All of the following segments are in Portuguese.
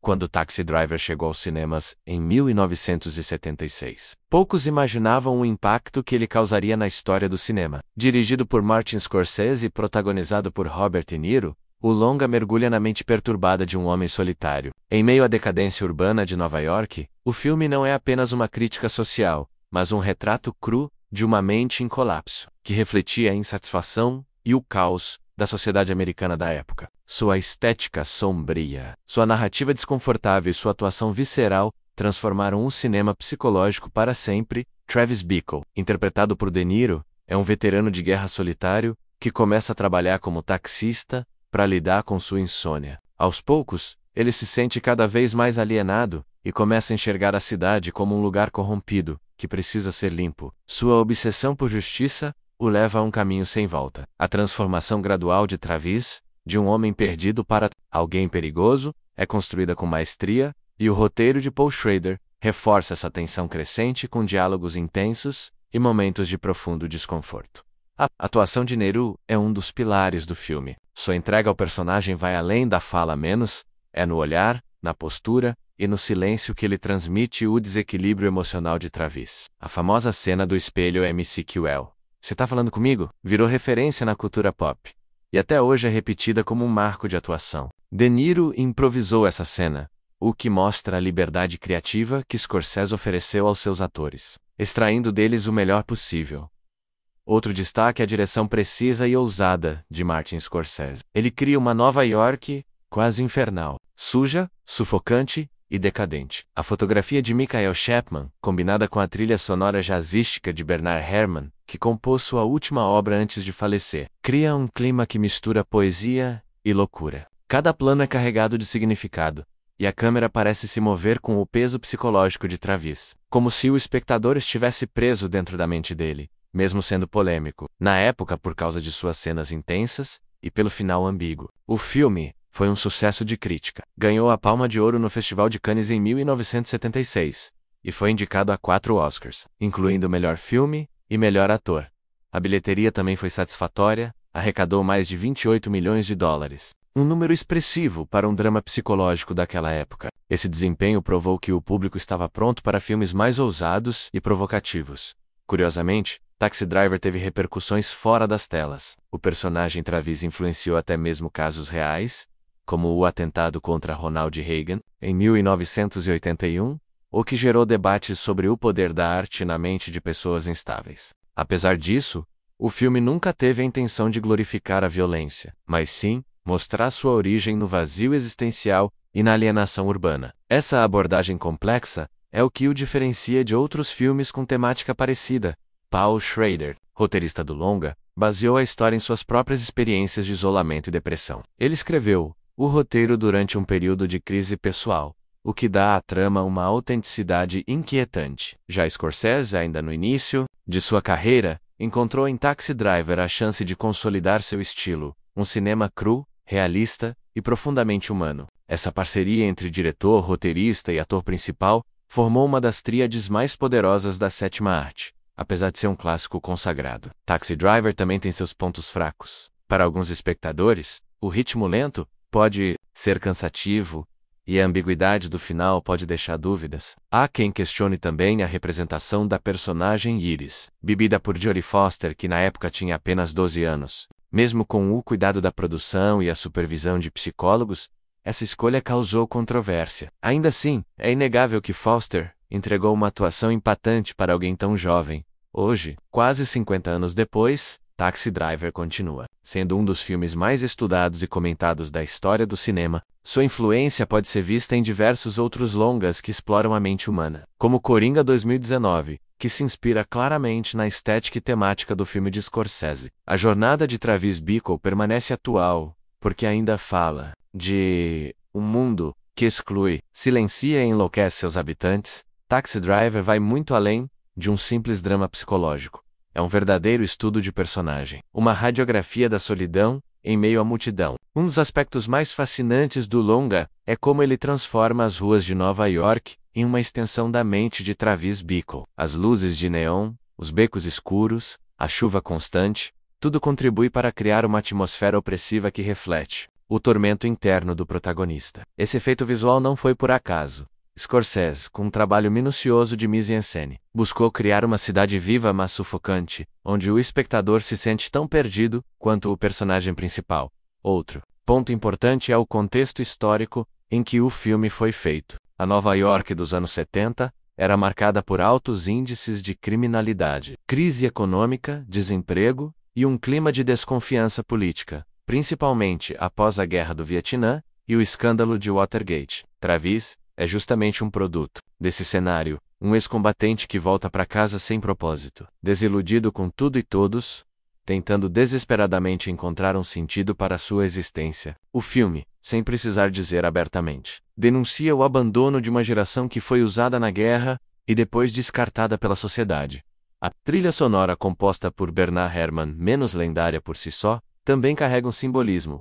quando Taxi Driver chegou aos cinemas em 1976. Poucos imaginavam o impacto que ele causaria na história do cinema. Dirigido por Martin Scorsese e protagonizado por Robert De Niro, o longa mergulha na mente perturbada de um homem solitário. Em meio à decadência urbana de Nova York, o filme não é apenas uma crítica social, mas um retrato cru de uma mente em colapso, que refletia a insatisfação e o caos da sociedade americana da época. Sua estética sombria, sua narrativa desconfortável e sua atuação visceral transformaram o cinema psicológico para sempre. Travis Bickle, interpretado por De Niro, é um veterano de guerra solitário que começa a trabalhar como taxista para lidar com sua insônia. Aos poucos, ele se sente cada vez mais alienado e começa a enxergar a cidade como um lugar corrompido, que precisa ser limpo. Sua obsessão por justiça o leva a um caminho sem volta. A transformação gradual de Travis, de um homem perdido para alguém perigoso, é construída com maestria, e o roteiro de Paul Schrader reforça essa tensão crescente com diálogos intensos e momentos de profundo desconforto. A atuação de Niro é um dos pilares do filme. Sua entrega ao personagem vai além da fala menos, é no olhar, na postura e no silêncio que ele transmite o desequilíbrio emocional de Travis. A famosa cena do espelho MCQL. "Você tá falando comigo?" virou referência na cultura pop. E até hoje é repetida como um marco de atuação. De Niro improvisou essa cena, o que mostra a liberdade criativa que Scorsese ofereceu aos seus atores, extraindo deles o melhor possível. Outro destaque é a direção precisa e ousada de Martin Scorsese. Ele cria uma Nova York quase infernal, suja, sufocante e decadente. A fotografia de Michael Chapman, combinada com a trilha sonora jazzística de Bernard Herrmann, que compôs sua última obra antes de falecer, cria um clima que mistura poesia e loucura. Cada plano é carregado de significado, e a câmera parece se mover com o peso psicológico de Travis, como se o espectador estivesse preso dentro da mente dele, mesmo sendo polêmico, na época por causa de suas cenas intensas e pelo final ambíguo. O filme foi um sucesso de crítica. Ganhou a Palma de Ouro no Festival de Cannes em 1976 e foi indicado a 4 Oscars, incluindo melhor filme e melhor ator. A bilheteria também foi satisfatória, arrecadou mais de 28 milhões de dólares. Um número expressivo para um drama psicológico daquela época. Esse desempenho provou que o público estava pronto para filmes mais ousados e provocativos. Curiosamente, Taxi Driver teve repercussões fora das telas. O personagem Travis influenciou até mesmo casos reais, como o atentado contra Ronald Reagan, em 1981, o que gerou debates sobre o poder da arte na mente de pessoas instáveis. Apesar disso, o filme nunca teve a intenção de glorificar a violência, mas sim mostrar sua origem no vazio existencial e na alienação urbana. Essa abordagem complexa é o que o diferencia de outros filmes com temática parecida. Paul Schrader, roteirista do longa, baseou a história em suas próprias experiências de isolamento e depressão. Ele escreveu o roteiro durante um período de crise pessoal, o que dá à trama uma autenticidade inquietante. Já Scorsese, ainda no início de sua carreira, encontrou em Taxi Driver a chance de consolidar seu estilo, um cinema cru, realista e profundamente humano. Essa parceria entre diretor, roteirista e ator principal formou uma das tríades mais poderosas da sétima arte, apesar de ser um clássico consagrado. Taxi Driver também tem seus pontos fracos. Para alguns espectadores, o ritmo lento pode ser cansativo e a ambiguidade do final pode deixar dúvidas. Há quem questione também a representação da personagem Iris, vivida por Jodie Foster, que na época tinha apenas 12 anos. Mesmo com o cuidado da produção e a supervisão de psicólogos, essa escolha causou controvérsia. Ainda assim, é inegável que Foster entregou uma atuação impactante para alguém tão jovem. Hoje, quase 50 anos depois, Taxi Driver continua sendo um dos filmes mais estudados e comentados da história do cinema. Sua influência pode ser vista em diversos outros longas que exploram a mente humana, como Coringa 2019, que se inspira claramente na estética e temática do filme de Scorsese. A jornada de Travis Bickle permanece atual, porque ainda fala de um mundo que exclui, silencia e enlouquece seus habitantes. Taxi Driver vai muito além de um simples drama psicológico. É um verdadeiro estudo de personagem, uma radiografia da solidão em meio à multidão. Um dos aspectos mais fascinantes do longa é como ele transforma as ruas de Nova York em uma extensão da mente de Travis Bickle. As luzes de neon, os becos escuros, a chuva constante, tudo contribui para criar uma atmosfera opressiva que reflete o tormento interno do protagonista. Esse efeito visual não foi por acaso. Scorsese, com um trabalho minucioso de mise-en-scène, buscou criar uma cidade viva mas sufocante, onde o espectador se sente tão perdido quanto o personagem principal. Outro ponto importante é o contexto histórico em que o filme foi feito. A Nova York dos anos 70 era marcada por altos índices de criminalidade, crise econômica, desemprego e um clima de desconfiança política, principalmente após a Guerra do Vietnã e o escândalo de Watergate. Travis é justamente um produto desse cenário, um ex-combatente que volta para casa sem propósito, desiludido com tudo e todos, tentando desesperadamente encontrar um sentido para sua existência. O filme, sem precisar dizer abertamente, denuncia o abandono de uma geração que foi usada na guerra e depois descartada pela sociedade. A trilha sonora composta por Bernard Herrmann, menos lendária por si só, também carrega um simbolismo.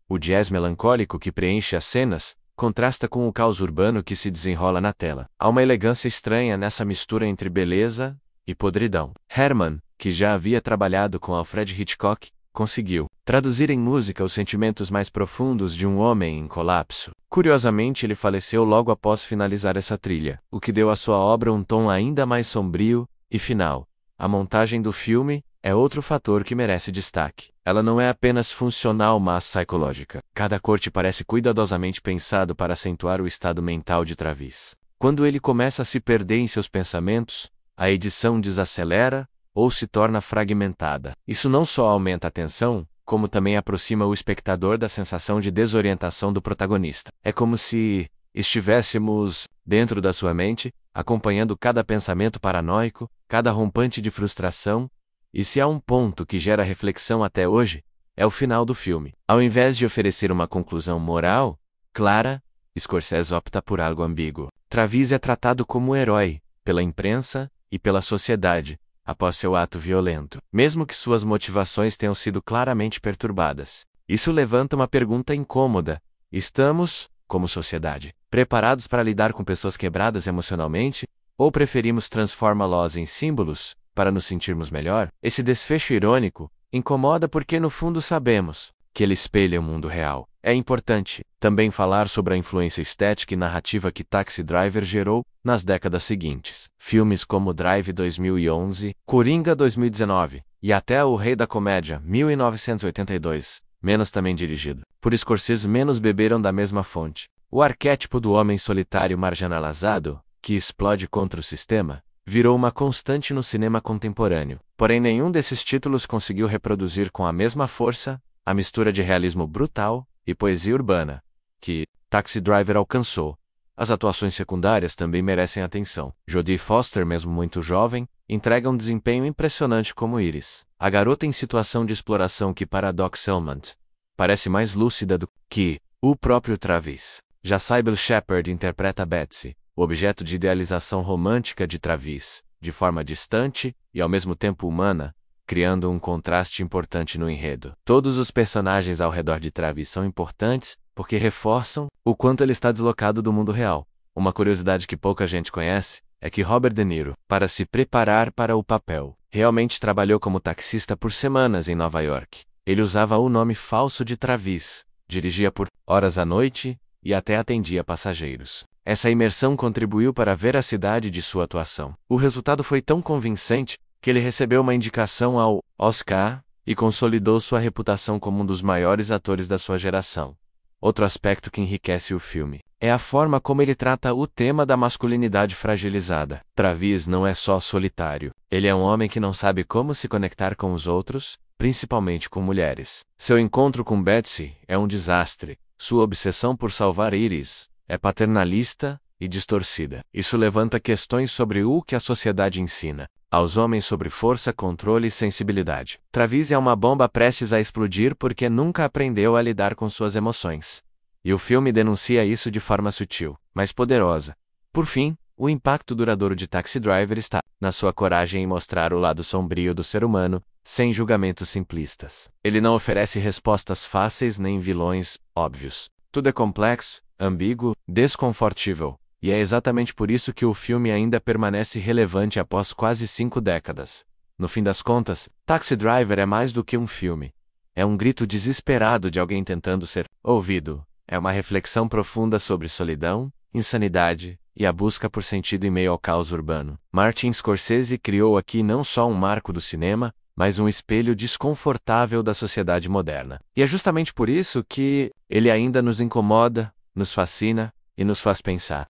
O jazz melancólico que preenche as cenas contrasta com o caos urbano que se desenrola na tela. Há uma elegância estranha nessa mistura entre beleza e podridão. Herrmann, que já havia trabalhado com Alfred Hitchcock, conseguiu traduzir em música os sentimentos mais profundos de um homem em colapso. Curiosamente, ele faleceu logo após finalizar essa trilha, o que deu à sua obra um tom ainda mais sombrio e final. A montagem do filme é outro fator que merece destaque. Ela não é apenas funcional, mas psicológica. Cada corte parece cuidadosamente pensado para acentuar o estado mental de Travis. Quando ele começa a se perder em seus pensamentos, a edição desacelera ou se torna fragmentada. Isso não só aumenta a tensão, como também aproxima o espectador da sensação de desorientação do protagonista. É como se estivéssemos dentro da sua mente, acompanhando cada pensamento paranoico, cada rompante de frustração. E se há um ponto que gera reflexão até hoje, é o final do filme. Ao invés de oferecer uma conclusão moral clara, Scorsese opta por algo ambíguo. Travis é tratado como herói pela imprensa e pela sociedade após seu ato violento, mesmo que suas motivações tenham sido claramente perturbadas. Isso levanta uma pergunta incômoda: estamos, como sociedade, preparados para lidar com pessoas quebradas emocionalmente, ou preferimos transformá-los em símbolos para nos sentirmos melhor? Esse desfecho irônico incomoda porque no fundo sabemos que ele espelha o mundo real. É importante também falar sobre a influência estética e narrativa que Taxi Driver gerou nas décadas seguintes. Filmes como Drive 2011, Coringa 2019 e até O Rei da Comédia 1982, menos também dirigido por Scorsese, menos beberam da mesma fonte. O arquétipo do homem solitário marginalizado, que explode contra o sistema, virou uma constante no cinema contemporâneo. Porém, nenhum desses títulos conseguiu reproduzir com a mesma força a mistura de realismo brutal e poesia urbana que Taxi Driver alcançou. As atuações secundárias também merecem atenção. Jodie Foster, mesmo muito jovem, entrega um desempenho impressionante como Iris, a garota em situação de exploração que paradoxalmente parece mais lúcida do que o próprio Travis. Já Sybil Shepherd interpreta Betsy, o objeto de idealização romântica de Travis, de forma distante e ao mesmo tempo humana, criando um contraste importante no enredo. Todos os personagens ao redor de Travis são importantes porque reforçam o quanto ele está deslocado do mundo real. Uma curiosidade que pouca gente conhece é que Robert De Niro, para se preparar para o papel, realmente trabalhou como taxista por semanas em Nova York. Ele usava o nome falso de Travis, dirigia por horas à noite e até atendia passageiros. Essa imersão contribuiu para a veracidade de sua atuação. O resultado foi tão convincente que ele recebeu uma indicação ao Oscar e consolidou sua reputação como um dos maiores atores da sua geração. Outro aspecto que enriquece o filme é a forma como ele trata o tema da masculinidade fragilizada. Travis não é só solitário. Ele é um homem que não sabe como se conectar com os outros, principalmente com mulheres. Seu encontro com Betsy é um desastre. Sua obsessão por salvar Iris é paternalista e distorcida. Isso levanta questões sobre o que a sociedade ensina aos homens sobre força, controle e sensibilidade. Travis é uma bomba prestes a explodir porque nunca aprendeu a lidar com suas emoções. E o filme denuncia isso de forma sutil, mas poderosa. Por fim, o impacto duradouro de Taxi Driver está na sua coragem em mostrar o lado sombrio do ser humano, sem julgamentos simplistas. Ele não oferece respostas fáceis nem vilões óbvios. Tudo é complexo, ambíguo, desconfortável. E é exatamente por isso que o filme ainda permanece relevante após quase 5 décadas. No fim das contas, Taxi Driver é mais do que um filme. É um grito desesperado de alguém tentando ser ouvido. É uma reflexão profunda sobre solidão, insanidade e a busca por sentido em meio ao caos urbano. Martin Scorsese criou aqui não só um marco do cinema, mas um espelho desconfortável da sociedade moderna. E é justamente por isso que ele ainda nos incomoda, nos fascina e nos faz pensar.